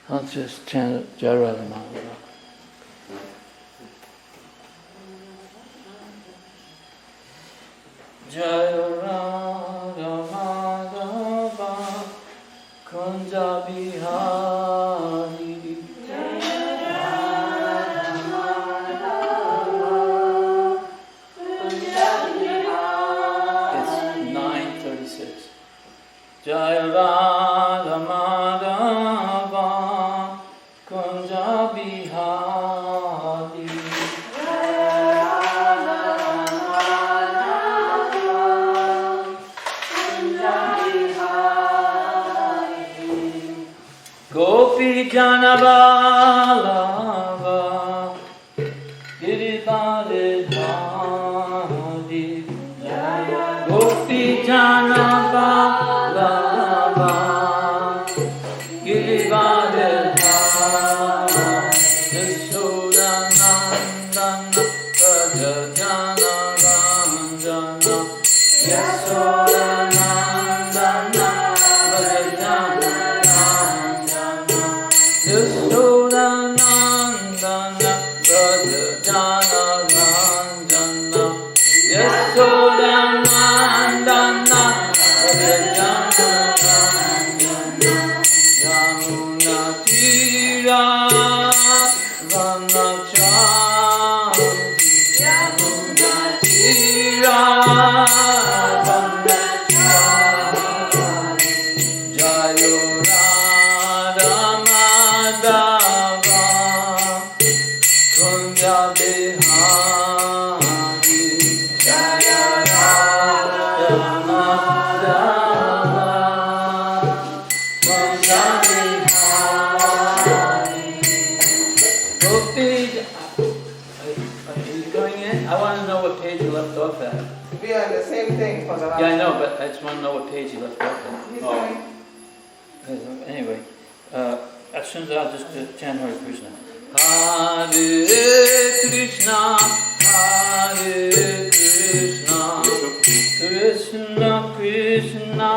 I'll just chant Jai Radha Madhava. Jai Radha Madhava Kunja Bihari. It's 9:36. Jai Radha Madhava Kunja Bihari. Gopi Janabalava Giripalidhari. Gopi Janabalava Giripalidhari. Yasodanandana Prajajana Ranjana. Yasodanandana Prajajana Yasodanandana Prajajana Ranjana. Yasodanandana Prajajana Ranjana. Yamuna Tira Vanachanti. Yamuna Tira Vanachanti. Jayo Radha Madhava Kunja Bihari. Jaya Radha Madhava Kunja Bihari. Gopi, are you going in? I want to know what page you left off at. We are the same thing for the last. Yeah, I know, but I just want to know what page you left off at. He's fine. Anyway, as soon as I'll just chant Hare Krishna. Hare Krishna, Hare Krishna, Krishna Krishna,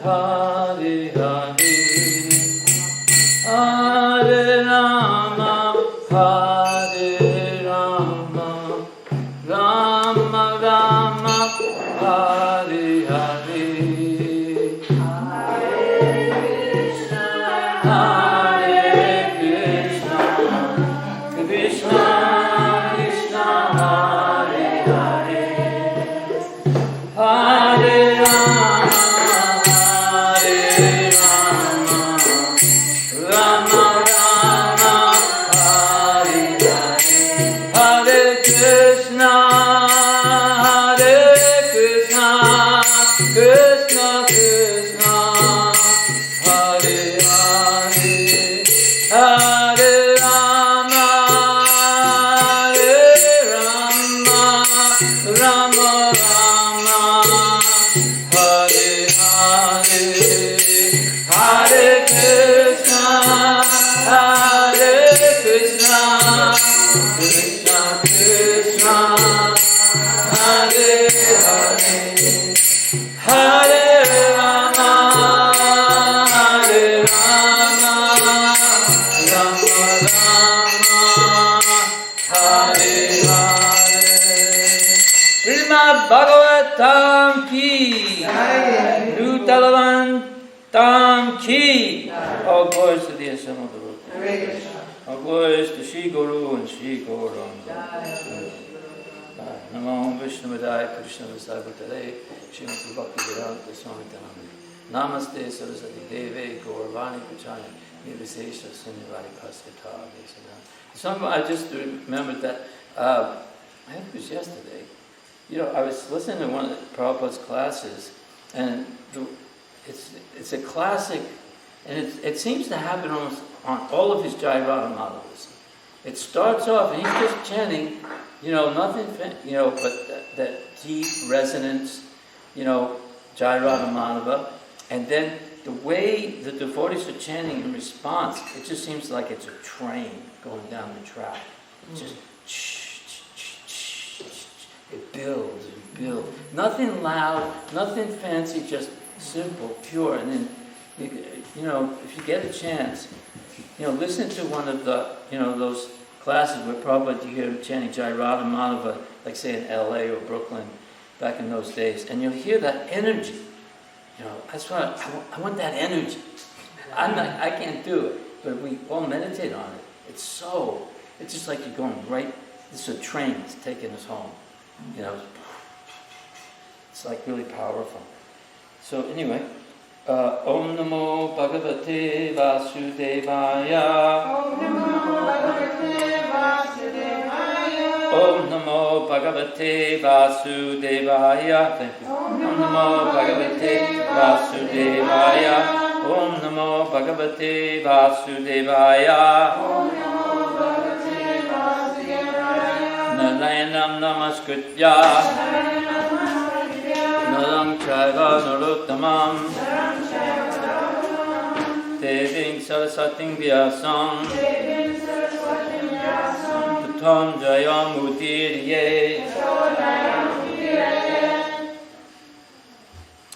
Hare Hare, Hare Rama, Hare Rama, Rama Rama, Hare Hare. Srimad Bhagavatam ki, Talavana ki. All glories to the assembled Guru. All glories to Shri Guru and Shri Gauranga. Namo Vishnu Vidaya Krishna Vasavutale Srimati Bhakti Vedanta Swami Tanamani. Namaste Saraswati Deve Gauravani Pachani Nirvisesha Sunivadi Paskata. Some I just remembered that I think it was yesterday. You know, I was listening to one of Prabhupada's classes, and it's a classic, and it seems to happen almost on all of his Jai Radha Madhavas. It starts off, and he's just chanting, you know, nothing, you know, but that deep resonance, you know, Jai Radha Madhava, and then the way the devotees are chanting in response, it just seems like it's a train going down the track. It's just it builds and builds. Nothing loud, nothing fancy, just simple, pure. And then, you know, if you get a chance, listen to one of the, those classes where Prabhupada, you hear him chanting Jai Radha Madhava, like say in LA or Brooklyn, back in those days, and you'll hear that energy. That's what I want that energy. I can't do it, but we all meditate on it. It's just like you're going right, it's a train that's taking us home. It's like really powerful. So anyway, Om Namo Bhagavate Vasudevaya. Om Namo Bhagavate Vasudevaya. Om Namo Bhagavate Vasudevaya. Thank you. Om Namo Bhagavate Vasudevaya. Om Namo Bhagavate Vasudevaya. Om Namo Bhagavate Vasudevaya. Narayanam Namaskritya. Naram Chaiva Narottamam. Deving Sarasating Vyasam. Tam Jayam Udirye.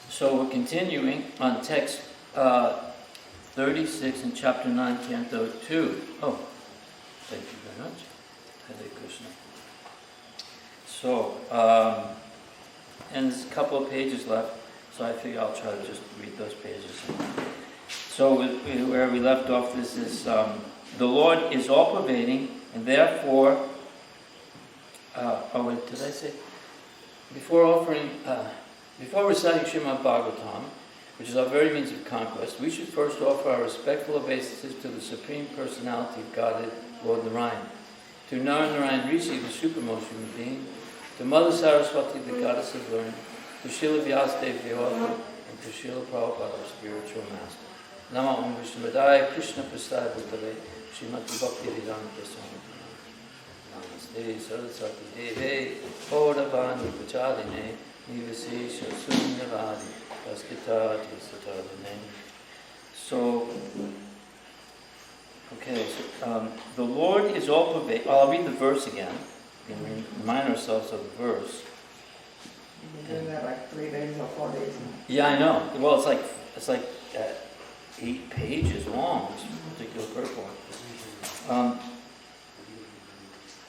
So we're continuing on text 36 in chapter 9, canto 2. Oh, thank you very much. Hare Krishna. So, and there's a couple of pages left, so I figure I'll try to just read those pages. So where we left off, this is, the Lord is all-pervading, and therefore, did I say? Before reciting Srimad Bhagavatam, which is our very means of conquest, we should first offer our respectful obeisances to the Supreme Personality of Godhead, Lord Narayan, to Narayan Rishi, the supremmost human being, to Mother Saraswati, the goddess of learning, to Srila Vyasadeva, the author, and to Srila Prabhupada, our spiritual master. Nama Om Vishnupadaya Krishna Prasthaya Bhutale Srimati Bhakti Vedanta Swami Namaste Saraswati Deve Bodhavani Pachadine Nivasesha Sunyavadi Vaskitati Satadine. So, okay, the Lord is all pervading. I'll read the verse again. And remind ourselves of the verse. You've been doing that like 3 days or 4 days now. Yeah, I know. Well, it's like 8 pages long, this particular purport.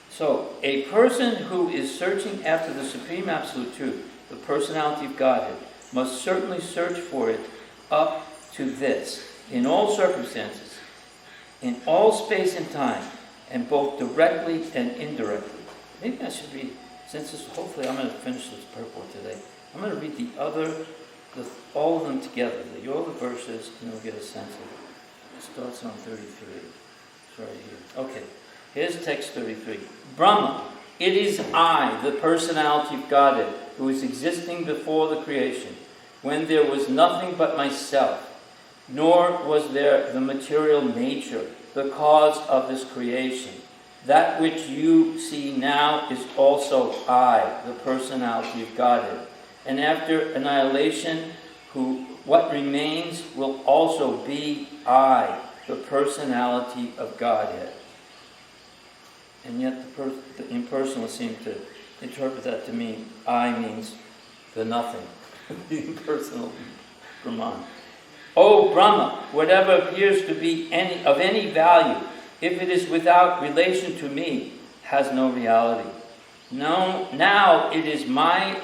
So, a person who is searching after the Supreme Absolute Truth, the personality of Godhead, must certainly search for it up to this, in all circumstances, in all space and time, and both directly and indirectly. Maybe I should read, since this, hopefully I'm going to finish this purport today, I'm going to read all of them together, all the verses, and you'll get a sense of it. It starts on 33. It's right here. Okay, here's text 33. Brahma, it is I, the personality of Godhead, who is existing before the creation, when there was nothing but myself, nor was there the material nature, the cause of this creation. That which you see now is also I, the personality of Godhead. And after annihilation, what remains will also be I, the personality of Godhead. And yet the impersonalists seem to interpret that to mean I means the nothing, the impersonal Brahman. O Brahma, whatever appears to be of any value, if it is without relation to me, has no reality. Now it is my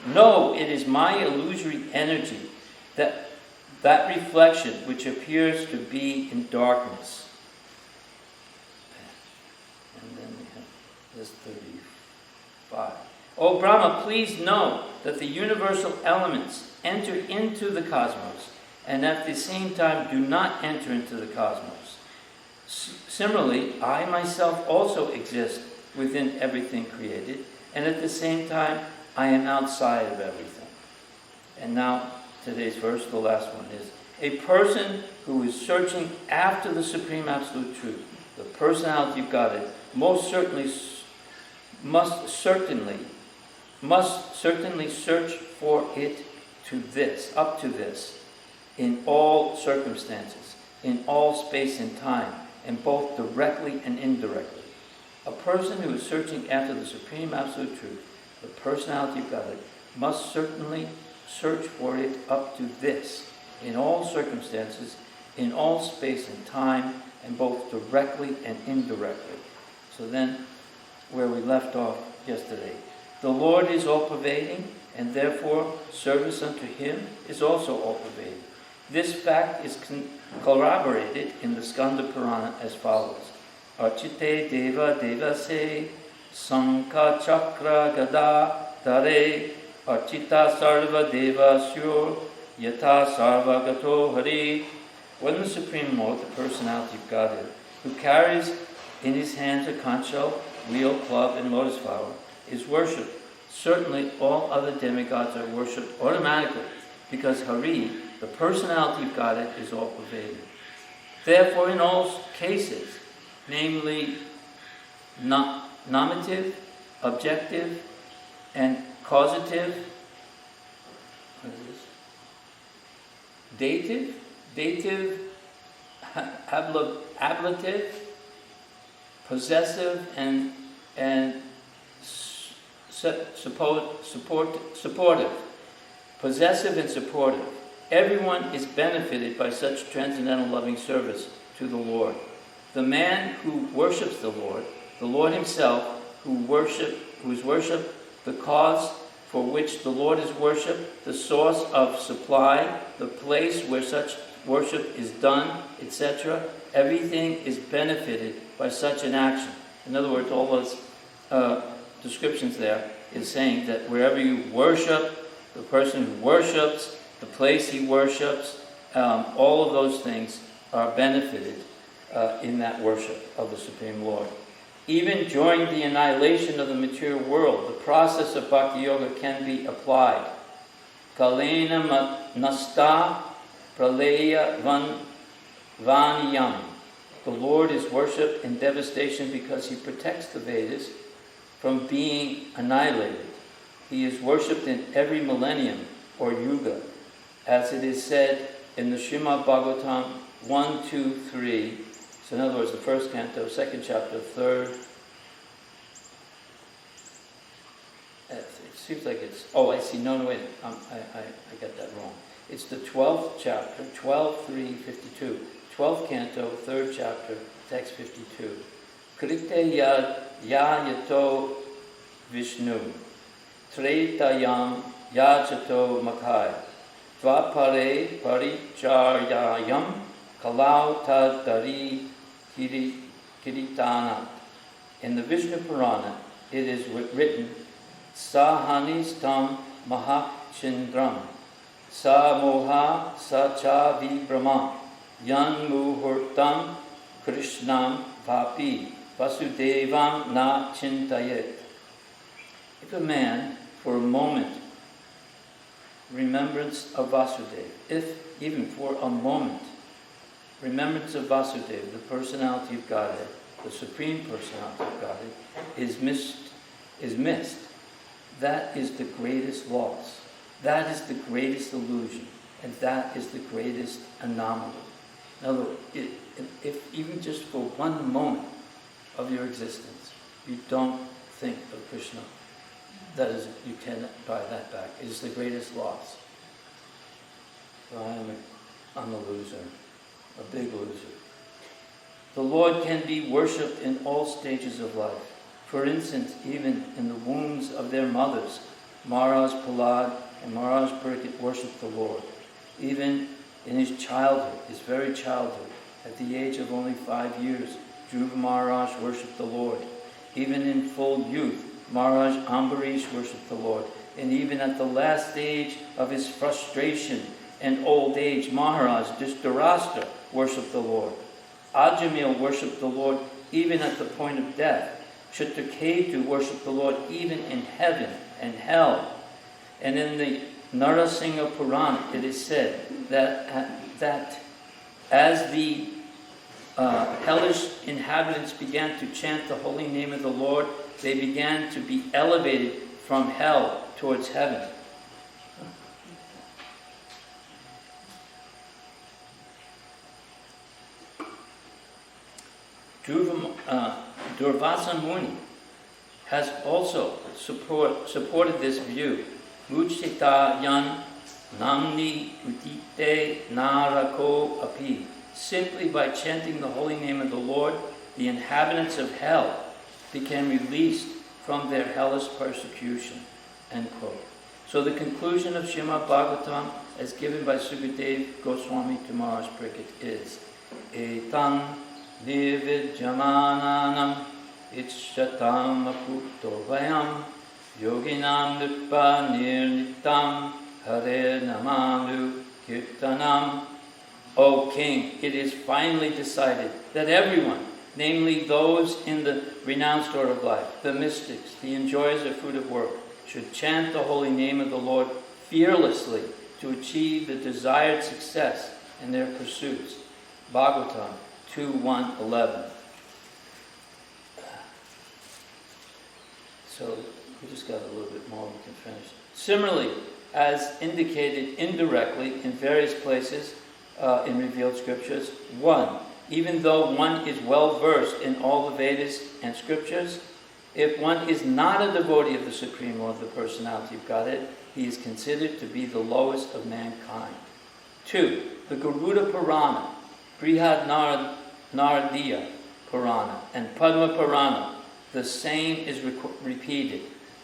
illusory energy, that reflection which appears to be in darkness. And then we have this 35. O Brahma, please know that the universal elements enter into the cosmos, and at the same time do not enter into the cosmos. Similarly, I myself also exist within everything created, and at the same time, I am outside of everything. And now, today's verse, the last one, is a person who is searching after the Supreme Absolute Truth, the personality of Godhead, must certainly search for it up to this, in all circumstances, in all space and time, and both directly and indirectly. A person who is searching after the Supreme Absolute Truth, the personality of Godhead, must certainly search for it up to this, in all circumstances, in all space and time, and both directly and indirectly. So then, where we left off yesterday, the Lord is all-pervading, and therefore service unto Him is also all-pervading. This fact is corroborated in the Skanda Purana as follows. Archite Deva Devase Sankha Chakra Gada Dare Archita Sarva Deva Sur Yata Sarva Gato Hari. When the Supreme Lord, the personality of Godhead, who carries in his hands a conch shell, wheel, club, and lotus flower, is worshipped, certainly all other demigods are worshipped automatically, because Hari, the personality of Godhead, is all-pervading. Therefore, in all cases, namely nominative, objective, and causative, dative, ablative, possessive, and supportive. Possessive and supportive. Everyone is benefited by such transcendental loving service to the Lord. The man who worships the Lord Himself, who is worshipped, the cause for which the Lord is worshipped, the source of supply, the place where such worship is done, etc. Everything is benefited by such an action. In other words, all those descriptions there is saying that wherever you worship, the person who worships, the place he worships, all of those things are benefited in that worship of the Supreme Lord. Even during the annihilation of the material world, the process of Bhakti Yoga can be applied. Kalena nasta praleya vaniyam. The Lord is worshipped in devastation because He protects the Vedas from being annihilated. He is worshipped in every millennium or yuga, as it is said in the Srimad Bhagavatam 1, 2, 3. So in other words, the first canto, second chapter, third. It seems like it's... Oh, I see. No, wait. I got that wrong. It's the 12th chapter, 12, 3, 52. 12th canto, third chapter, text 52. Krite yato Vishnu, Tretayam yajato makai, Dvapare paricharyayam, Kalau tadari kiritanat. In the Vishnu Purana, it is written, Sahanistam mahachindram, Sa moha sa cha vibrama, Yan muhurtam krishnam vapi, Vasudevam na chintayet. If a man, for a moment, remembrance of Vasudeva, if even for a moment, remembrance of Vasudeva, the personality of Godhead, the supreme personality of Godhead, is missed, that is the greatest loss. That is the greatest illusion, and that is the greatest anomaly. In other words, if even just for one moment of your existence, you don't think of Krishna, that is, you cannot buy that back. It is the greatest loss. So I'm a loser, a big loser. The Lord can be worshipped in all stages of life. For instance, even in the wombs of their mothers, Maharaj Prahlad and Maharaj Parikshit worshipped the Lord. Even in his childhood, his very childhood, at the age of only 5 years, Dhruva Maharaj worshipped the Lord. Even in full youth, Maharaj Ambarish worshipped the Lord. And even at the last stage of his frustration and old age, Maharaj Dhritarashtra worshipped the Lord. Ajamil worshipped the Lord even at the point of death. Chitraketu worshipped the Lord even in heaven and hell. And in the Narasingha Purana, it is said that as the hellish inhabitants began to chant the holy name of the Lord, they began to be elevated from hell towards heaven. Durvasa Muni has also supported this view. Mujchita yan namni udite narako api simply by chanting the holy name of the Lord, the inhabitants of hell became released from their hellish persecution. End quote. So the conclusion of Srimad Bhagavatam, as given by Sukadev Goswami to Maharaj Pariksit, is Etam Nividjamananam Ichchatam Akuto Vayam Yoginam Nutpa Nirnitam Hare Namamu Kirtanam. O King, it is finally decided that everyone, namely those in the renounced order of life, the mystics, the enjoyers of fruit of work, should chant the holy name of the Lord fearlessly to achieve the desired success in their pursuits. Bhagavatam 2:1-11. So we just got a little bit more, we can finish. Similarly, as indicated indirectly in various places in revealed scriptures, one, even though one is well versed in all the Vedas and scriptures, if one is not a devotee of the Supreme Lord, the Personality of Godhead, he is considered to be the lowest of mankind. 2. The Garuda Purana, Brihad Naradiya Purana, and Padma Purana, the same is repeated.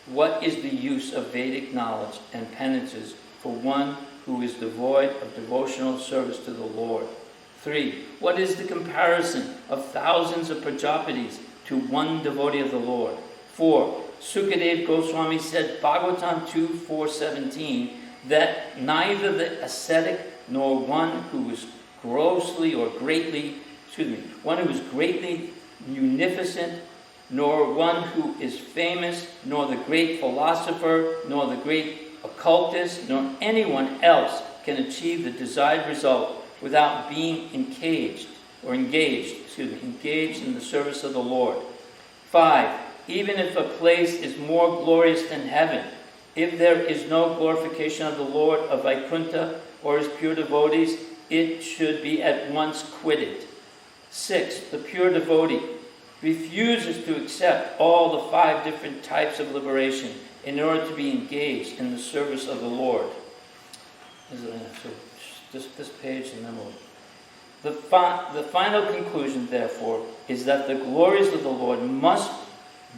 What is the use of Vedic knowledge and penances for one who is devoid of devotional service to the Lord? 3. What is the comparison of thousands of Prajapatis to one devotee of the Lord? 4. Sukadev Goswami said, Bhagavatam 2:4-17, that neither the ascetic nor one who is greatly munificent, nor one who is famous, nor the great philosopher, nor the great occultist, nor anyone else can achieve the desired result without being engaged in the service of the Lord. 5. Even if a place is more glorious than heaven, if there is no glorification of the Lord of Vaikuntha or his pure devotees, it should be at once quitted. 6. The pure devotee refuses to accept all the 5 different types of liberation in order to be engaged in the service of the Lord. So just this page and then we'll... The final conclusion, therefore, is that the glories of the Lord must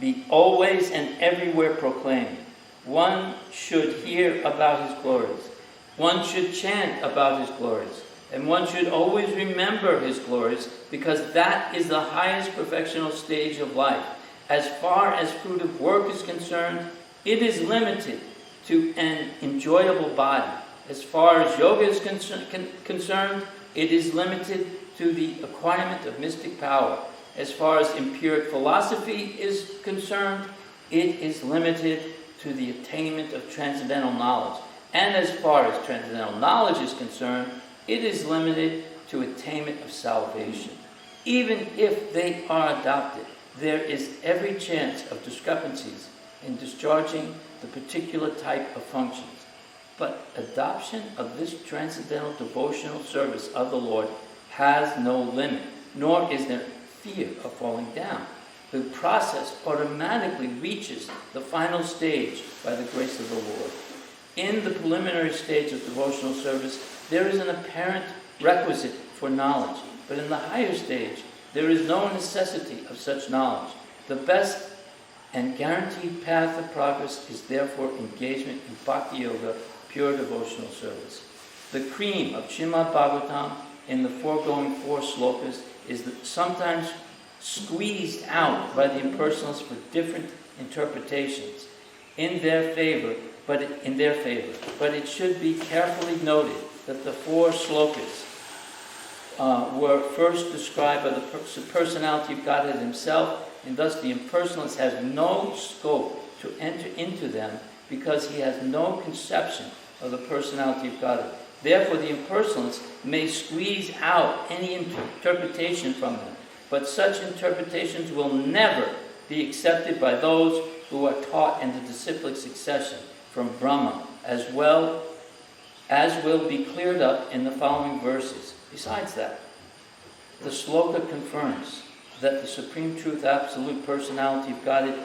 be always and everywhere proclaimed. One should hear about his glories. One should chant about his glories. And one should always remember his glories, because that is the highest perfectional stage of life. As far as fruit of work is concerned, it is limited to an enjoyable body. As far as yoga is concerned, it is limited to the acquirement of mystic power. As far as empiric philosophy is concerned, it is limited to the attainment of transcendental knowledge. And as far as transcendental knowledge is concerned, it is limited to attainment of salvation. Even if they are adopted, there is every chance of discrepancies in discharging the particular type of functions. But adoption of this transcendental devotional service of the Lord has no limit, nor is there fear of falling down. The process automatically reaches the final stage by the grace of the Lord. In the preliminary stage of devotional service, there is an apparent requisite for knowledge, but in the higher stage, there is no necessity of such knowledge. The best and guaranteed path of progress is therefore engagement in Bhakti Yoga, pure devotional service. The cream of Srimad Bhagavatam in the foregoing 4 slokas is sometimes squeezed out by the impersonalists for different interpretations in their favor, but it should be carefully noted that the 4 slokas were first described by the personality of Godhead himself, and thus the impersonalist has no scope to enter into them because he has no conception of the personality of Godhead. Therefore, the impersonalist may squeeze out any interpretation from them, but such interpretations will never be accepted by those who are taught in the disciplic succession from Brahma, as well as will be cleared up in the following verses. Besides that, the sloka confirms that the Supreme Truth, Absolute Personality of Godhead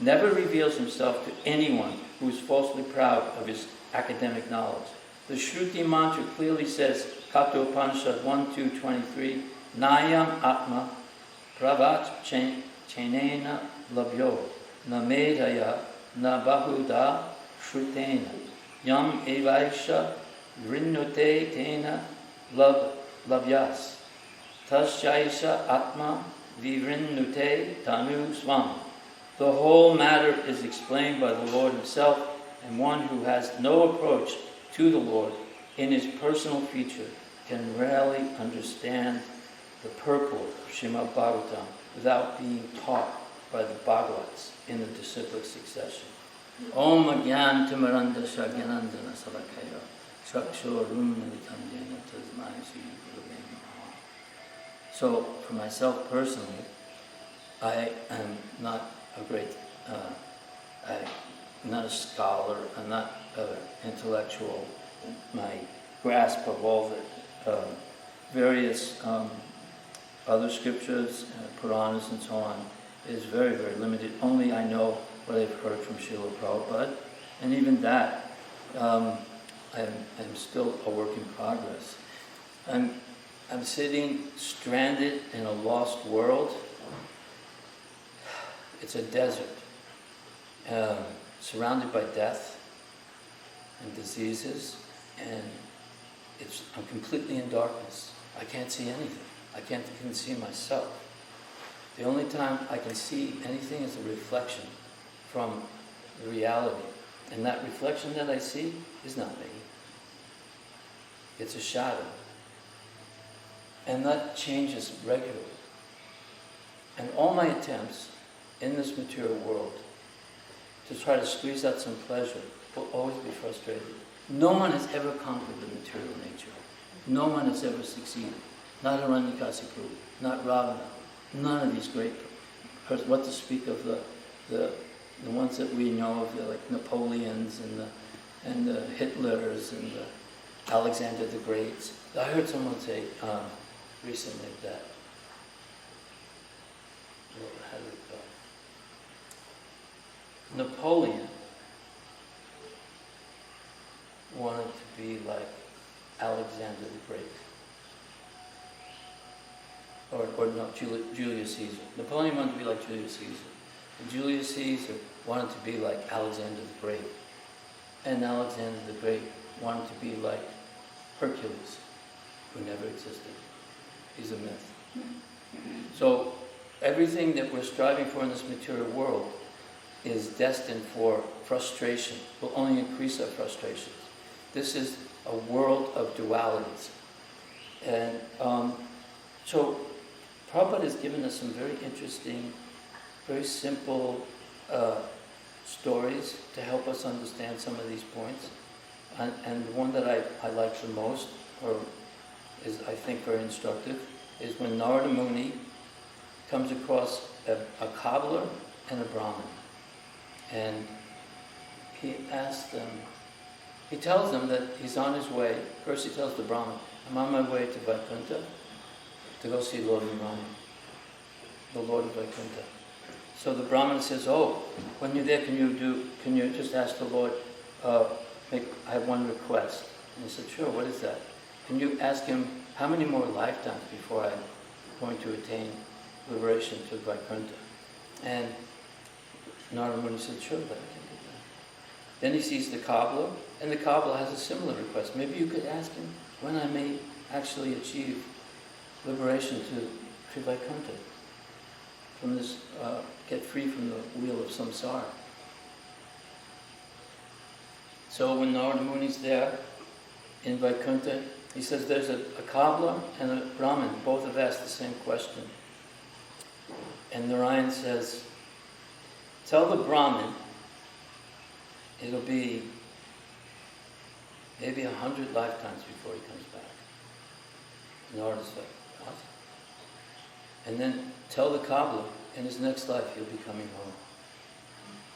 never reveals himself to anyone who is falsely proud of his academic knowledge. The Shruti mantra clearly says, Kathopanishad 1:2-23, Nayam Atma Pravat Chenena Labhyo Na Medaya Na Bahuda Shrutena Yam Evaisha Rinnute Tena Labhyas Tasyaisha Atma Virinnute Tanu Swam. The whole matter is explained by the Lord himself, and one who has no approach to the Lord in his personal feature can rarely understand the purport of Srimad Bhagavatam without being taught by the Bhagavats in the disciplic succession. Om Agyan Timaranda Shagyanandana Salakaya Shakshur Rumnavitandena Tasmai Sri Gurave Namaha. So, for myself personally, I am not a great, I'm not a scholar, I'm not intellectual. My grasp of all the various other scriptures, Puranas and so on, is very, very limited. Only I know what I've heard from Srila Prabhupada, and even that, I'm still a work in progress. I'm sitting stranded in a lost world. It's a desert, surrounded by death and diseases, and I'm completely in darkness. I can't see anything. I can't even see myself. The only time I can see anything is a reflection from the reality. And that reflection that I see is not me. It's a shadow. And that changes regularly. And all my attempts in this material world to try to squeeze out some pleasure will always be frustrated. No one has ever conquered the material nature. No one has ever succeeded. Not Ranjana, not Ravana, none of these great persons. What to speak of the ones that we know of, like Napoleons and the Hitlers and the Alexander the Greats. I heard someone say recently that, how did it go? Napoleon wanted to be like Alexander the Great. Or no, Julius Caesar. Napoleon wanted to be like Julius Caesar. And Julius Caesar wanted to be like Alexander the Great. And Alexander the Great wanted to be like Hercules, who never existed. He's a myth. So everything that we're striving for in this material world is destined for frustration, will only increase our frustrations. This is a world of dualities. And so Prabhupada has given us some very interesting, very simple stories to help us understand some of these points. And the one that I like the most, or is I think very instructive, is when Narada Muni comes across a cobbler and a Brahmin. And he asks them, he tells them that he's on his way. First he tells the Brahmin, I'm on my way to Vaikuntha to go see Lord Narayana, the Lord of Vaikuntha. So the Brahmin says, oh, when you're there, can you just ask the Lord, I have one request. And he said, sure, what is that? Can you ask him how many more lifetimes before I'm going to attain liberation to Vaikuntha? And Narada Muni said, sure, but I can do that. Then he sees the cobbler, and the cobbler has a similar request. Maybe you could ask him when I may actually achieve liberation to Vaikuntha, from this, get free from the wheel of samsara. So when Narada Muni's there in Vaikuntha, he says there's a cobbler and a Brahmin, both have asked the same question. And Narayan says, tell the Brahmin it'll be maybe 100 lifetimes before he comes back. Narada's like, what? And then tell the cobbler in his next life he'll be coming home.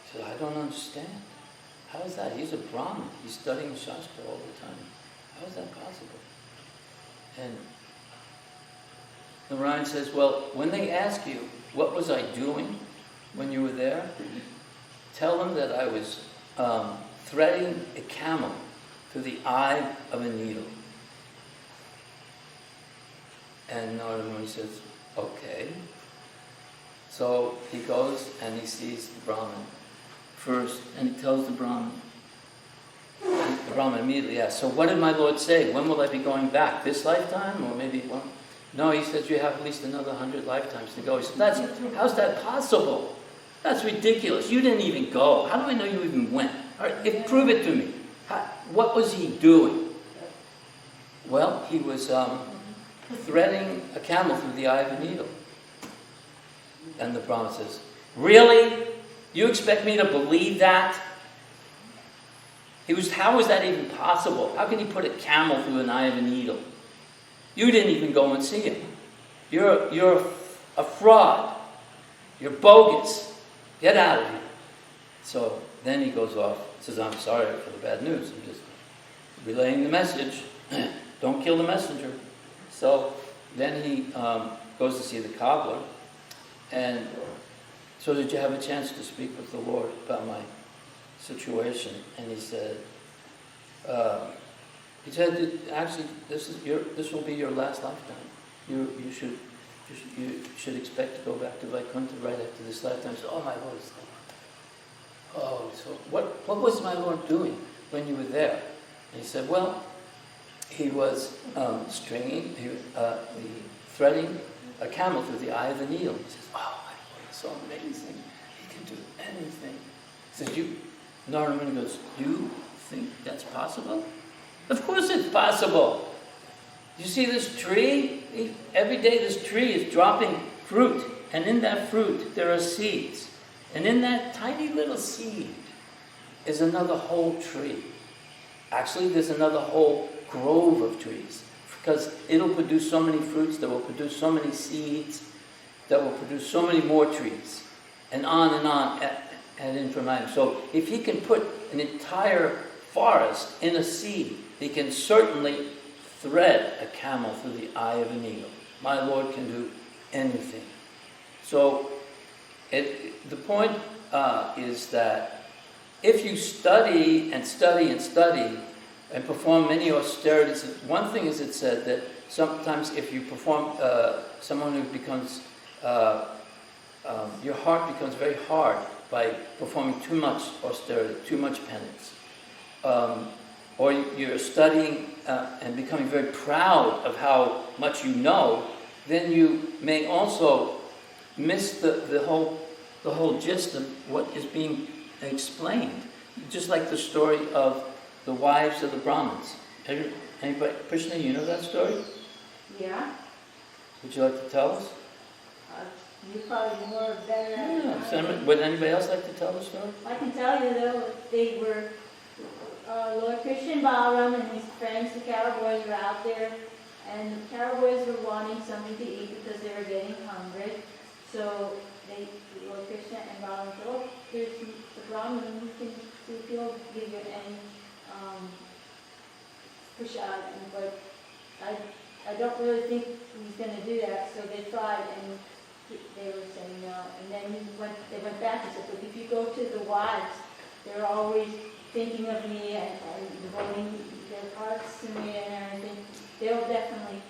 He said, I don't understand. How is that? He's a Brahmin. He's studying Shastra all the time. How is that possible? And Narayan says, well, when they ask you, what was I doing when you were there? Tell them that I was threading a camel through the eye of a needle. And Narada Muni says, okay. So he goes and he sees the Brahmin first, and he tells the Brahmin. And the Brahmin immediately asks, so what did my Lord say? When will I be going back? This lifetime, or maybe one? No, he says you have at least another 100 lifetimes to go. He said, how's that possible? That's ridiculous. You didn't even go. How do I know you even went? All right, prove it to me. What was he doing? Well, he was threading a camel through the eye of a needle. And the Brahmin says, really? You expect me to believe that? How is that even possible? How can he put a camel through an eye of a needle? You didn't even go and see him. You're a fraud. You're bogus. Get out of here. So then he goes off, says, I'm sorry for the bad news. I'm just relaying the message. Don't kill the messenger. So then he goes to see the cobbler. And so did you have a chance to speak with the Lord about my situation? And he said, actually, this will be your last lifetime. You should expect to go back to Vaikuntha right after this lifetime. So, oh, my Lord is the Lord. Oh, so what was my Lord doing when you were there? And he said, well, he was threading a camel through the eye of the needle. He says, oh, my Lord is so amazing. He can do anything. He says, Narada Muni goes, you think that's possible? Of course it's possible. You see this tree? Every day this tree is dropping fruit. And in that fruit there are seeds. And in that tiny little seed is another whole tree. Actually, there's another whole grove of trees. Because it'll produce so many fruits, that will produce so many seeds, that will produce so many more trees. And on ad infinitum. So if he can put an entire forest in a seed, he can certainly thread a camel through the eye of a needle. My Lord can do anything. So the point is that if you study and study and study and perform many austerities, one thing is it said that sometimes if you perform, someone who becomes, your heart becomes very hard by performing too much austerity, too much penance. Or you're studying and becoming very proud of how much you know, then you may also miss the whole gist of what is being explained. Just like the story of the wives of the Brahmins. Anybody, Krishna, you know that story? Yeah. Would you like to tell us? You probably more better at it. Yeah. Would anybody else like to tell the story? I can tell you though, they were Lord Krishna and Balaram and his friends, the cowboys, were out there, and the cowboys were wanting something to eat because they were getting hungry. So Lord Krishna and Balaram said, oh, here's the Brahmin who can see if he'll give you any prasad. But I don't really think he's going to do that. So they tried, and they were saying no. And then they went back and said, but if you go to the wives, they're always thinking of me and devoting their hearts to me and everything. They'll definitely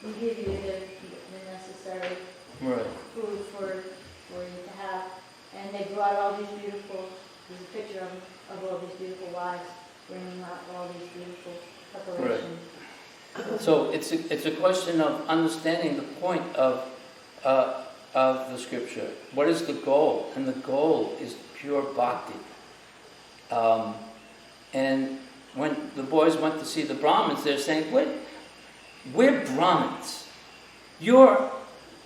give you the necessary food for you to have. And they brought all these beautiful, there's a picture of all these beautiful wives bringing out all these beautiful preparations. Right. So it's a question of understanding the point of the scripture. What is the goal? And the goal is pure bhakti. And when the boys went to see the Brahmins, they're saying, we're Brahmins. You're,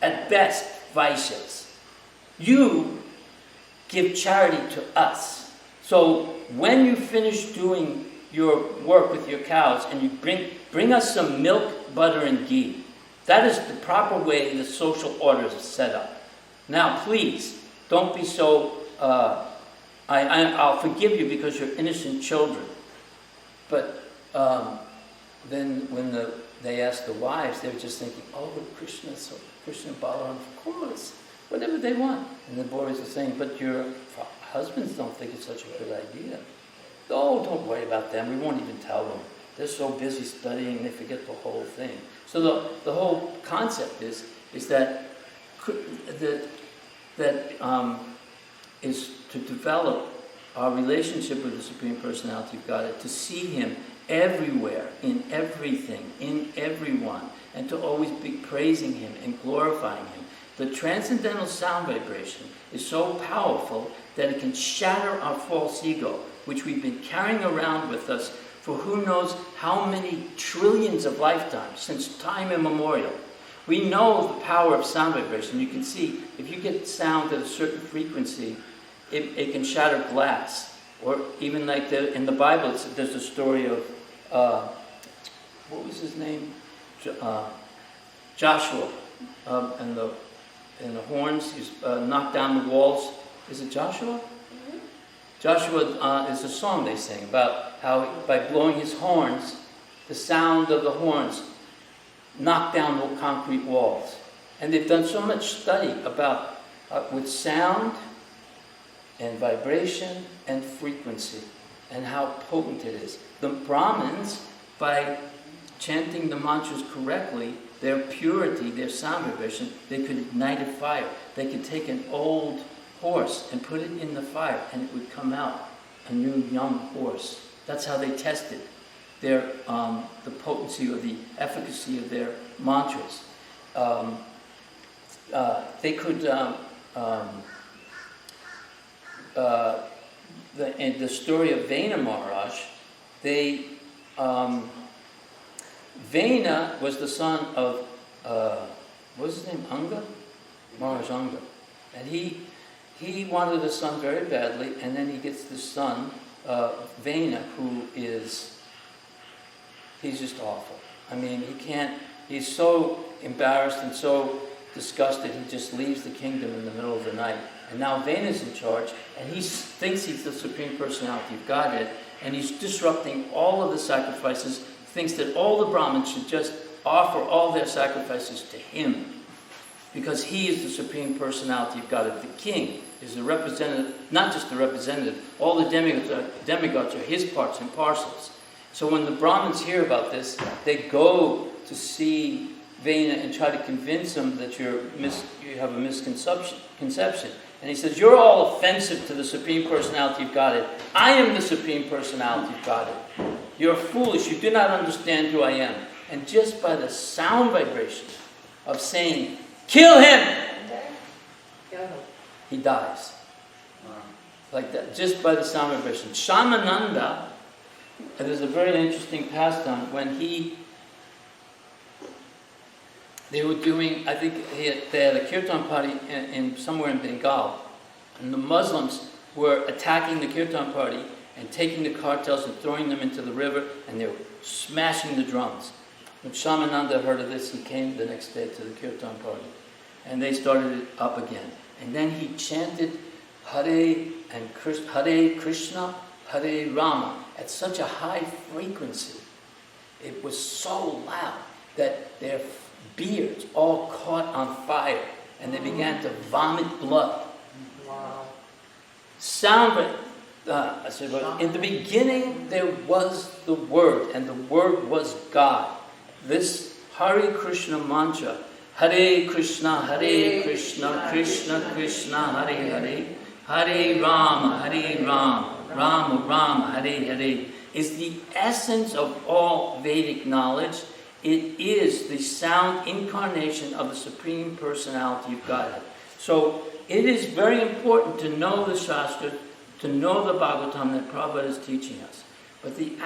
at best, Vaishyas. You give charity to us. So when you finish doing your work with your cows and you bring us some milk, butter, and ghee, that is the proper way the social order is set up. Now, please, don't be so... I'll forgive you because you're innocent children. But then when they asked the wives, they were just thinking, oh, Krishna and Balaram, of course, whatever they want. And the boys are saying, but your husbands don't think it's such a good idea. Oh, don't worry about them. We won't even tell them. They're so busy studying, they forget the whole thing. So the whole concept is that is to develop our relationship with the Supreme Personality of Godhead, to see Him everywhere, in everything, in everyone, and to always be praising Him and glorifying Him. The transcendental sound vibration is so powerful that it can shatter our false ego, which we've been carrying around with us for who knows how many trillions of lifetimes, since time immemorial. We know the power of sound vibration. You can see, if you get sound at a certain frequency, it can shatter glass. Or even like in the Bible, there's a story of, what was his name? Joshua, and the horns, he's knocked down the walls. Is it Joshua? Mm-hmm. Joshua is a song they sing about how by blowing his horns, the sound of the horns knocked down the concrete walls. And they've done so much study about with sound and vibration and frequency and how potent it is. The Brahmins, by chanting the mantras correctly, their purity, their sound vibration, they could ignite a fire. They could take an old horse and put it in the fire and it would come out a new young horse. That's how they tested their the potency or the efficacy of their mantras. They could in the story of Vena Maharaj, Vena was the son of what was his name? Anga? Maharaj Anga. And he wanted a son very badly, and then he gets the son, Vena, he's just awful. I mean, he's so embarrassed and so disgusted, he just leaves the kingdom in the middle of the night. And now Vena's in charge, and he thinks he's the Supreme Personality of Godhead, and he's disrupting all of the sacrifices, thinks that all the Brahmins should just offer all their sacrifices to him, because he is the Supreme Personality of Godhead. The king is the representative, not just the representative, all the demigods are his parts and parcels. So when the Brahmins hear about this, they go to see Vena and try to convince him that you have a misconception. And he says, you're all offensive to the Supreme Personality of Godhead. I am the Supreme Personality of Godhead. You're foolish. You do not understand who I am. And just by the sound vibration of saying, kill him, he dies. Like that, just by the sound vibration. Shamananda, and there's a very interesting pastime when they were doing, I think they had a kirtan party in somewhere in Bengal, and the Muslims were attacking the kirtan party and taking the cartels and throwing them into the river, and they were smashing the drums. When Shamananda heard of this, he came the next day to the kirtan party, and they started it up again. And then he chanted Hare Krishna, Hare Rama at such a high frequency. It was so loud that their beards all caught on fire, and they began to vomit blood. Wow. In the beginning there was the Word, and the Word was God. This Hare Krishna mantra, Hare Krishna, Krishna Krishna, Hare Hare, Hare Rama, Rama Rama, Hare Hare, is the essence of all Vedic knowledge. It is the sound incarnation of the Supreme Personality of Godhead. So it is very important to know the Shastra, to know the Bhagavatam that Prabhupada is teaching us. But the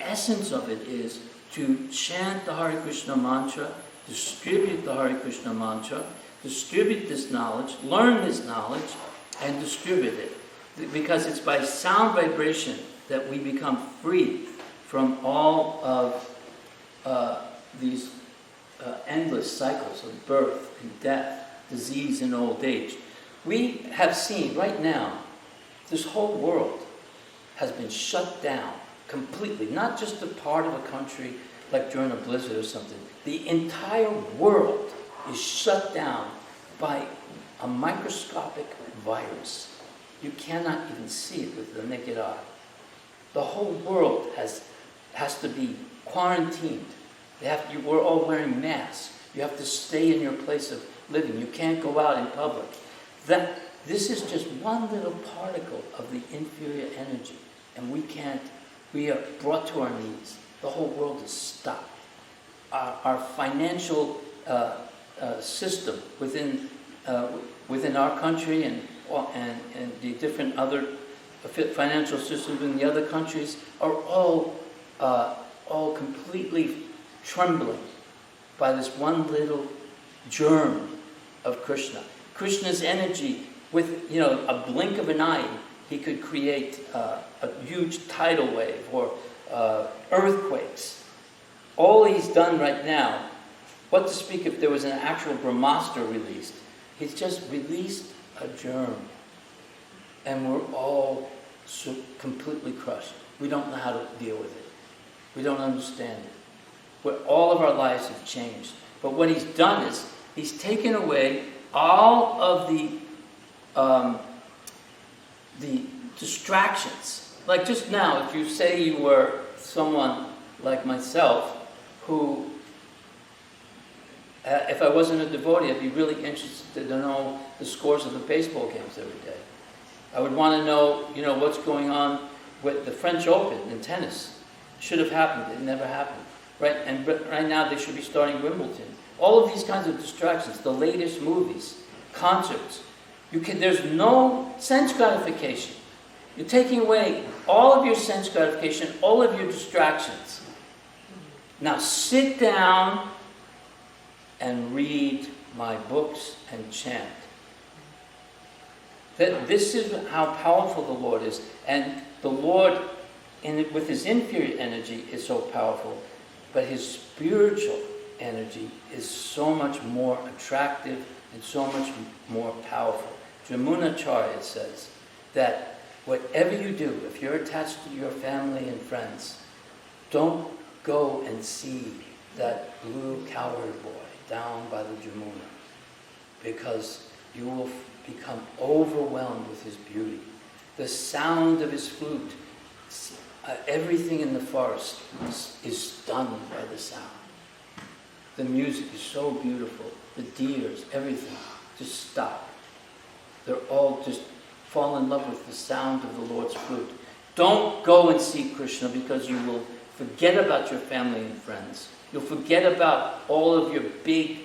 essence of it is to chant the Hare Krishna mantra, distribute the Hare Krishna mantra, distribute this knowledge, learn this knowledge, and distribute it. Because it's by sound vibration that we become free from all of these endless cycles of birth and death, disease and old age. We have seen right now, this whole world has been shut down completely, not just a part of a country like during a blizzard or something. The entire world is shut down by a microscopic virus. You cannot even see it with the naked eye. The whole world has has to be quarantined. We're all wearing masks. You have to stay in your place of living. You can't go out in public. This is just one little particle of the inferior energy. And we are brought to our knees. The whole world is stopped. Our financial system within our country and the different other financial systems in the other countries are all completely trembling by this one little germ of Krishna. Krishna's energy, with a blink of an eye, he could create a huge tidal wave or earthquakes. All he's done right now, what to speak if there was an actual Brahmastra released? He's just released a germ. And we're all so completely crushed. We don't know how to deal with it. We don't understand it. All of our lives have changed. But what he's done is, he's taken away all of the distractions. Like just now, if you say you were someone like myself, who, if I wasn't a devotee, I'd be really interested to know the scores of the baseball games every day. I would want to know, what's going on with the French Open in tennis. Should have happened. It never happened. Right? And right now they should be starting Wimbledon. All of these kinds of distractions, the latest movies, concerts. There's no sense gratification. You're taking away all of your sense gratification, all of your distractions. Now sit down and read my books and chant. This is how powerful the Lord is. And the Lord, with his inferior energy, is so powerful. But his spiritual energy is so much more attractive and so much more powerful. Jamunacharya says that whatever you do, if you're attached to your family and friends, don't go and see that blue cowherd boy down by the Jamuna, because you will become overwhelmed with his beauty. The sound of his flute, everything in the forest is stunned by the sound. The music is so beautiful. The deers, everything, just stop. They're all just fall in love with the sound of the Lord's flute. Don't go and see Krishna, because you will forget about your family and friends. You'll forget about all of your big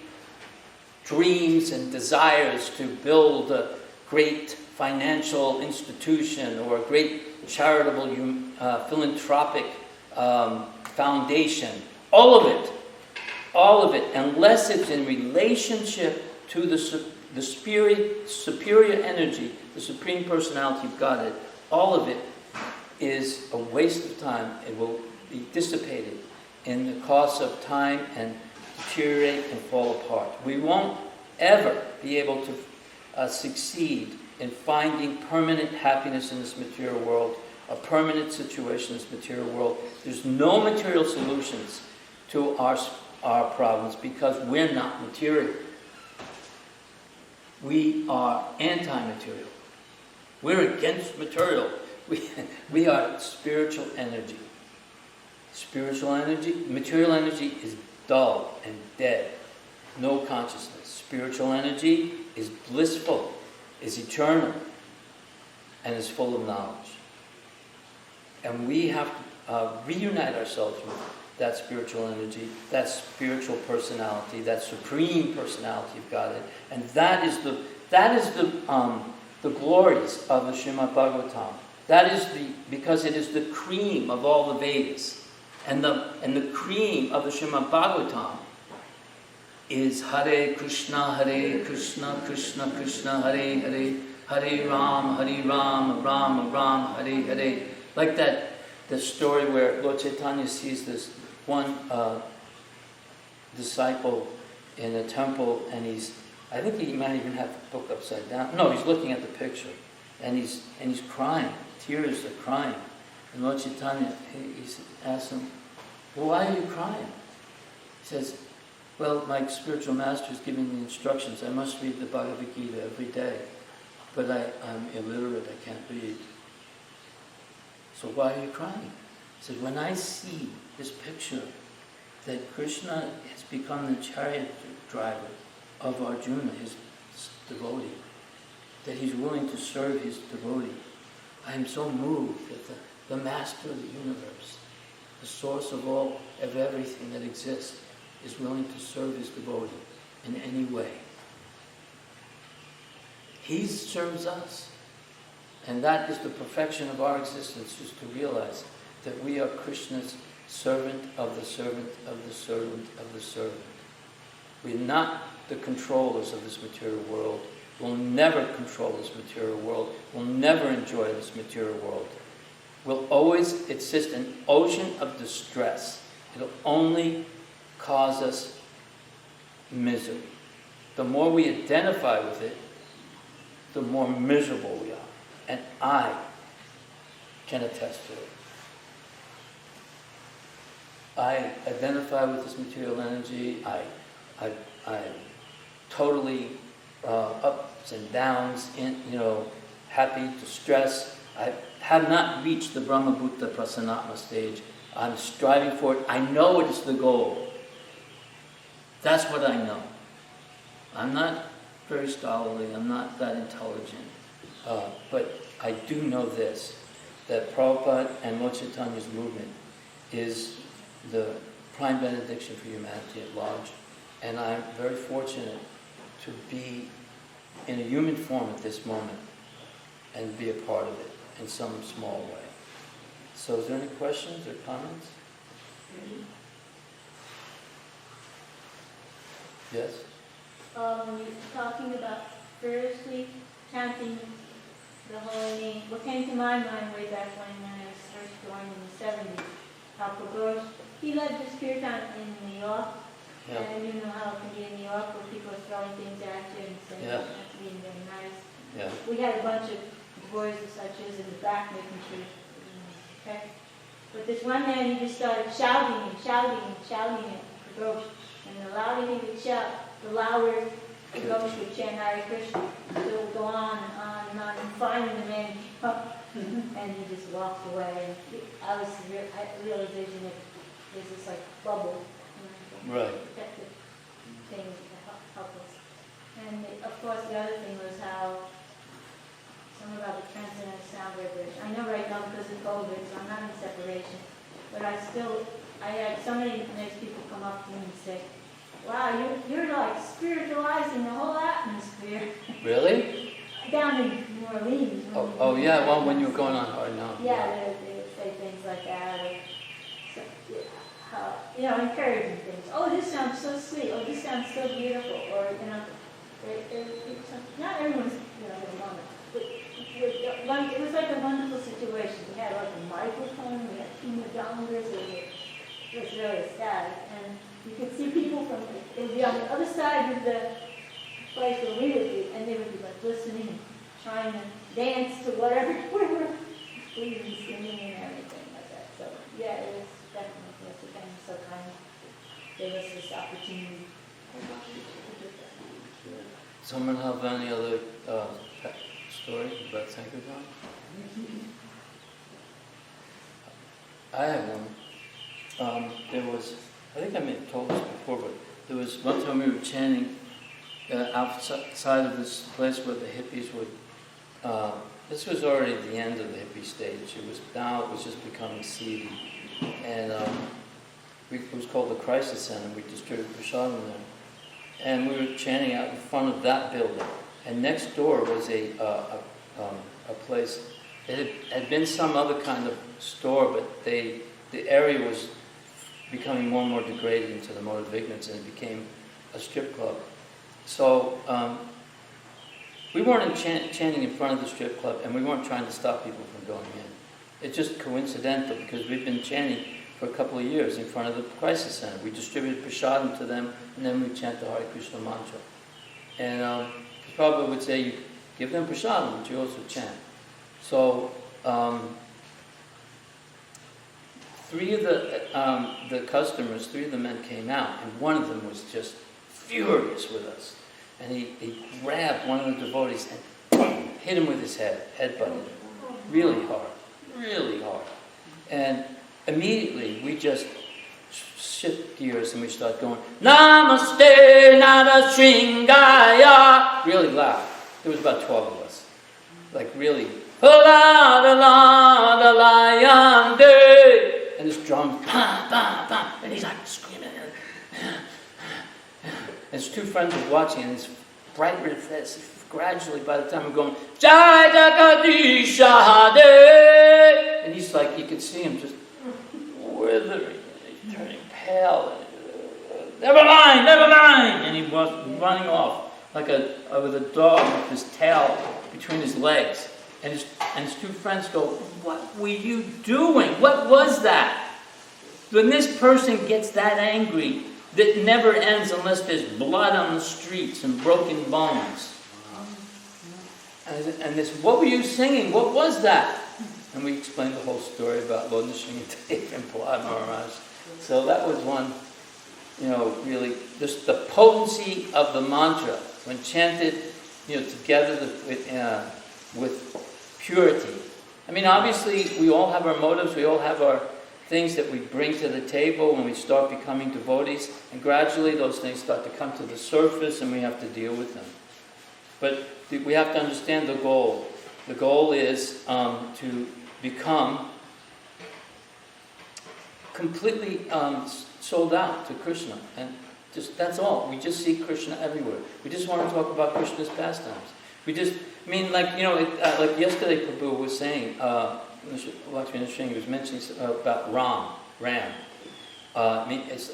dreams and desires to build a great financial institution or a great charitable, philanthropic foundation. All of it, unless it's in relationship to the superior energy, the Supreme Personality of Godhead, all of it is a waste of time. It will be dissipated in the course of time and deteriorate and fall apart. We won't ever be able to succeed in finding permanent happiness in this material world, a permanent situation in this material world. There's no material solutions to our problems, because we're not material. We are anti-material. We're against material. We are spiritual energy. Spiritual energy, material energy is dull and dead. No consciousness. Spiritual energy is blissful, is eternal, and is full of knowledge. And we have to reunite ourselves with that spiritual energy, that spiritual personality, that supreme personality of Godhead. And that is the glories of the Srimad Bhagavatam. Because it is the cream of all the Vedas. And the cream of the Srimad Bhagavatam is Hare Krishna, Krishna Krishna, Hare Hare, Hare Ram, Ram Ram, Hare Hare. Like that, the story where Lord Chaitanya sees this one disciple in a temple, and I think he might even have the book upside down. No, he's looking at the picture, and he's crying. Tears are crying. And Lord Chaitanya, he asks him, well, why are you crying? He says, well, my spiritual master is giving me instructions. I must read the Bhagavad Gita every day. But I'm illiterate, I can't read. So why are you crying? He said, when I see this picture that Krishna has become the chariot driver of Arjuna, his devotee, that he's willing to serve his devotee, I am so moved that the master of the universe, the source of everything that exists, is willing to serve his devotee in any way. He serves us. And that is the perfection of our existence, is to realize that we are Krishna's servant of the servant of the servant of the servant. We are not the controllers of this material world. We'll never control this material world. We'll never enjoy this material world. We'll always exist in an ocean of distress. It'll only cause us misery. The more we identify with it, the more miserable we are. And I can attest to it. I identify with this material energy. I totally ups and downs, happy to stress. I have not reached the Brahmabhuta Prasanatma stage. I'm striving for it. I know it is the goal. That's what I know. I'm not very scholarly. I'm not that intelligent. But I do know this, that Prabhupada and Lord Chaitanya's movement is the prime benediction for humanity at large. And I'm very fortunate to be in a human form at this moment and be a part of it in some small way. So is there any questions or comments? Yes? You're talking about furiously chanting the holy name. What came to my mind way back when I was first joined in the 70s, how Prabhu, he led this kirtan in New York. Yeah. And you know how it can be in New York where people are throwing things at you and saying Yeah. not being very nice. Yeah. We had a bunch of boys and such as in the back making sure, okay? But this one man, he just started shouting at Prabhu. And the louder he would shout, the louder Prabhu would chant Hare Krishna. So it would go on and on and on. And finally the man came up and he just walked away. And I realization that there's this like bubble. Right. Protective things that help us. And of course the other thing was how something about the transcendental sound vibration. I know right now because of COVID, so I'm not in separation. But I had so many nice people come up to me and say, wow, you're like spiritualizing the whole atmosphere. Really? Down in New Orleans. Oh yeah, well, when you were going on hard now. Yeah, they would say things like that. Or, encouraging things. Oh, this sounds so sweet. Oh, this sounds so beautiful. Or, not everyone's, going to want it. It was like a wonderful situation. We had like a microphone, we had 2 madongas, it was really ecstatic. And you could see people it would be on the other side of the place where we would be, and they would be like listening and trying to dance to whatever we were singing and everything like that. So, yeah, it was definitely so kind. Gave us this opportunity. Someone have any other story about Sankirtan? I have one. There was, I think I may have told this before, but there was one time we were chanting outside of this place where the hippies would, this was already the end of the hippie stage. It was just becoming seedy. And it was called the Crisis Center. We distributed prasadam there. And we were chanting out in front of that building. And next door was a place. It had been some other kind of store, but the area was becoming more and more degraded into the mode of ignorance, and it became a strip club. So we weren't chanting in front of the strip club, and we weren't trying to stop people from going in. It's just coincidental because we've been chanting for a couple of years in front of the Crisis Center. We distributed prasadam to them, and then we chant the Hare Krishna mantra. And Prabhu would say, you give them prasadam, but you also chant. So 3 of the customers, 3 of the men came out, and one of them was just furious with us. And he grabbed one of the devotees and hit him with his headbutted him really hard. And immediately we just shift gears and we start going, Namaste Nada Shringaya, really loud. There was about 12 of us. Like really, and this drum, and he's like screaming. And his two friends were watching, and this bright red face, gradually, by the time we're going, Jai Jagadisha Hare, and he's like, you could see him just withering, he's turning pale. Never mind, and he was running off like with a dog with his tail between his legs. And his two friends go, what were you doing? What was that? When this person gets that angry, that never ends unless there's blood on the streets and broken bones. And this, what were you singing? What was that? And we explained the whole story about Lord Nrsimhadev and Prahlad Maharaj. So that was one, really, just the potency of the mantra when chanted, together with purity. I mean, obviously, we all have our motives, we all have our things that we bring to the table when we start becoming devotees, and gradually those things start to come to the surface and we have to deal with them. But we have to understand the goal. The goal is to become completely sold out to Krishna. And that's all. We just see Krishna everywhere. We just want to talk about Krishna's pastimes. Like yesterday Prabhu was saying, Lakshmi Nrsimha was mentioning about Ram, it's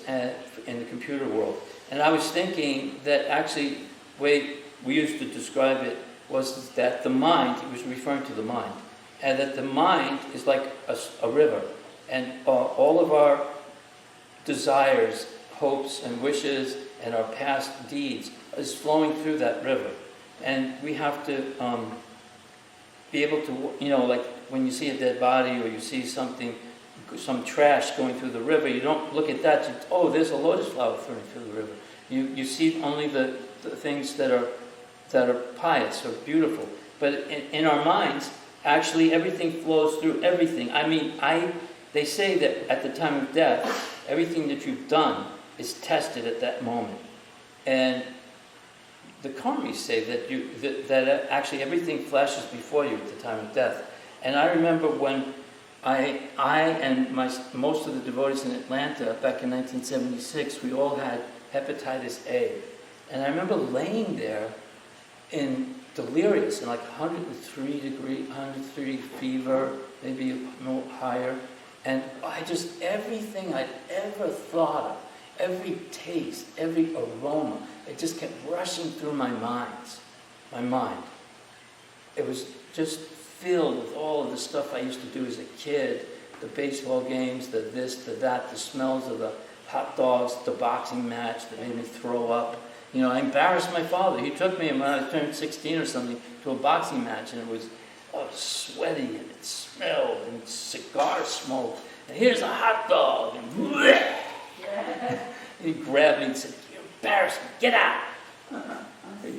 in the computer world. And I was thinking that actually the way we used to describe it was that the mind, he was referring to the mind, and that the mind is like a river, and all of our desires, hopes and wishes and our past deeds is flowing through that river. And we have to be able to, like when you see a dead body or you see some trash going through the river, you don't look at that, there's a lotus flower flowing through the river. You see only the things that are pious or beautiful. But in our minds, actually everything flows through everything. I mean, they say that at the time of death, everything that you've done is tested at that moment. And the karmis say that actually everything flashes before you at the time of death. And I remember when I and most of the devotees in Atlanta back in 1976, we all had hepatitis A. And I remember laying there in delirious, in like 103 fever, maybe no higher. And everything I'd ever thought of, every taste, every aroma, it just kept rushing through my mind. It was just filled with all of the stuff I used to do as a kid, the baseball games, the this, the that, the smells of the hot dogs, the boxing match that made me throw up. I embarrassed my father. He took me when I turned 16 or something to a boxing match, and it was sweaty, and it smelled, and cigar smoke, and here's a hot dog, and he grabbed me and said, "You're embarrassing, get out."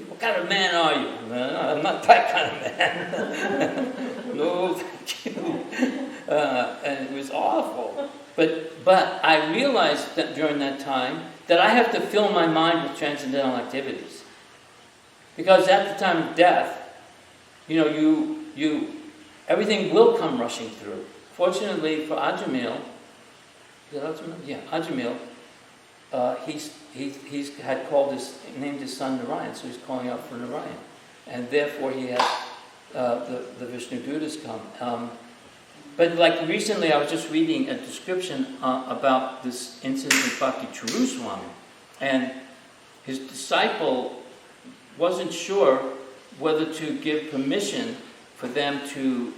What kind of man are you? I'm not that kind of man. No, thank you. And it was awful. But I realized that during that time that I have to fill my mind with transcendental activities. Because at the time of death, everything will come rushing through. Fortunately for Ajamil, Ajamil, he's had named his son Narayan, so he's calling out for Narayan. And therefore he had the Vishnu Dutas come. But like recently I was just reading a description about this incident with Bhakti Charu Swami. And his disciple wasn't sure whether to give permission for them to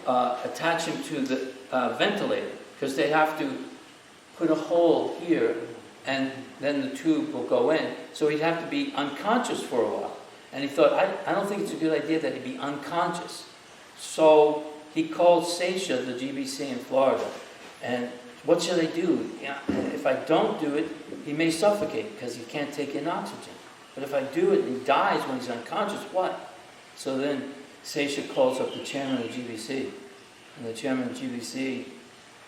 attach him to the ventilator, because they have to put a hole here and then the tube will go in. So he'd have to be unconscious for a while. And he thought, I don't think it's a good idea that he be unconscious. So he called Sesha, the GBC in Florida, and what should I do? If I don't do it, he may suffocate because he can't take in oxygen. But if I do it and he dies when he's unconscious, what? So then Sesha calls up the chairman of the GBC. And the chairman of the GBC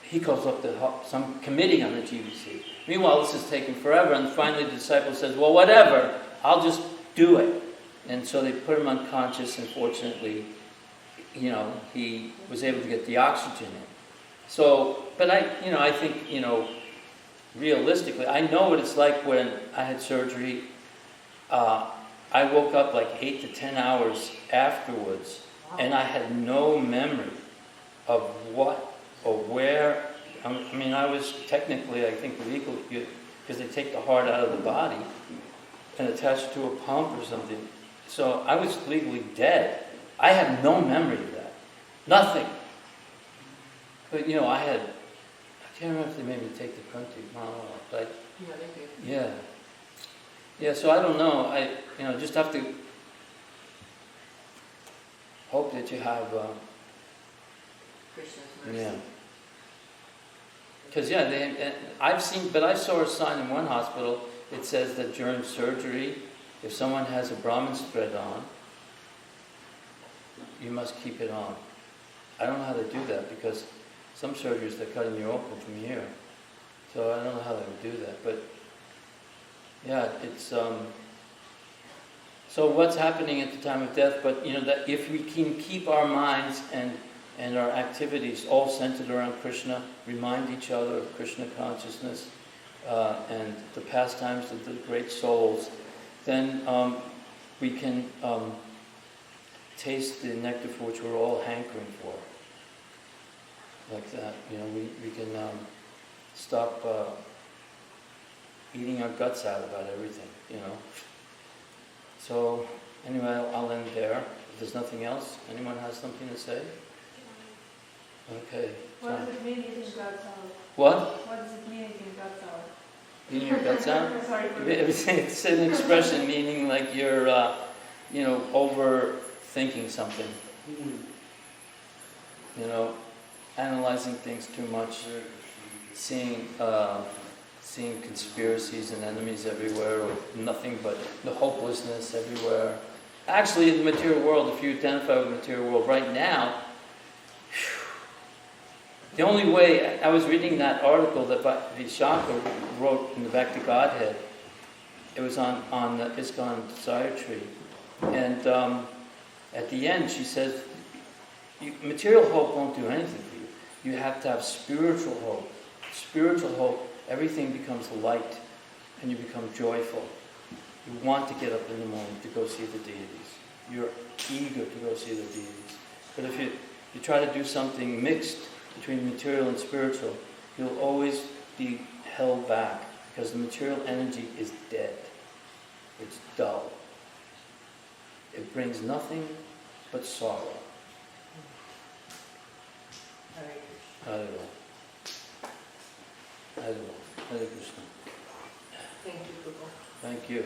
he calls up some committee on the GBC. Meanwhile, this is taking forever, and finally the disciple says, well, whatever, I'll just do it. And so they put him unconscious, and fortunately, he was able to get the oxygen in. So, but I think, realistically, I know what it's like when I had surgery. I woke up like 8 to 10 hours afterwards, and I had no memory of what or where. I was technically, I think, legal, because they take the heart out of the body and attach it to a pump or something. So I was legally dead. I have no memory of that. Nothing. But, I can't remember if they made me take the country. But Yeah, they did. yeah. Yeah, so I don't know. I just have to hope that you have, Krishna's mercy. yeah. Because, I saw a sign in one hospital. It says that during surgery, if someone has a Brahmin's thread on, you must keep it on. I don't know how to do that, because some surgeries, they're cutting you open from here. So I don't know how they would do that. But yeah, it's so what's happening at the time of death, but that if we can keep our minds and our activities all centered around Krishna, remind each other of Krishna consciousness and the pastimes of the great souls, then we can taste the nectar for which we're all hankering for. Like that, we can stop eating our guts out about everything, So, anyway, I'll end there. If there's nothing else, anyone has something to say? Okay. What does it mean eating guts out? What? What does it mean eating guts out? Eating your guts out? Sorry for It's an expression meaning like you're, overthinking something. Analyzing things too much, seeing conspiracies and enemies everywhere, or nothing but the hopelessness everywhere. Actually, in the material world, if you identify with the material world right now, the only way, I was reading that article that Vishaka wrote in the Back to Godhead. It was on the ISKCON Desire Tree. And at the end she says, material hope won't do anything for you. You have to have spiritual hope. Spiritual hope, everything becomes light and you become joyful. You want to get up in the morning to go see the deities. You're eager to go see the deities. But if you try to do something mixed between material and spiritual, you'll always be held back because the material energy is dead. It's dull. It brings nothing but sorrow. Hare Hare Hare Krishna. Thank you, Prabhu. Thank you.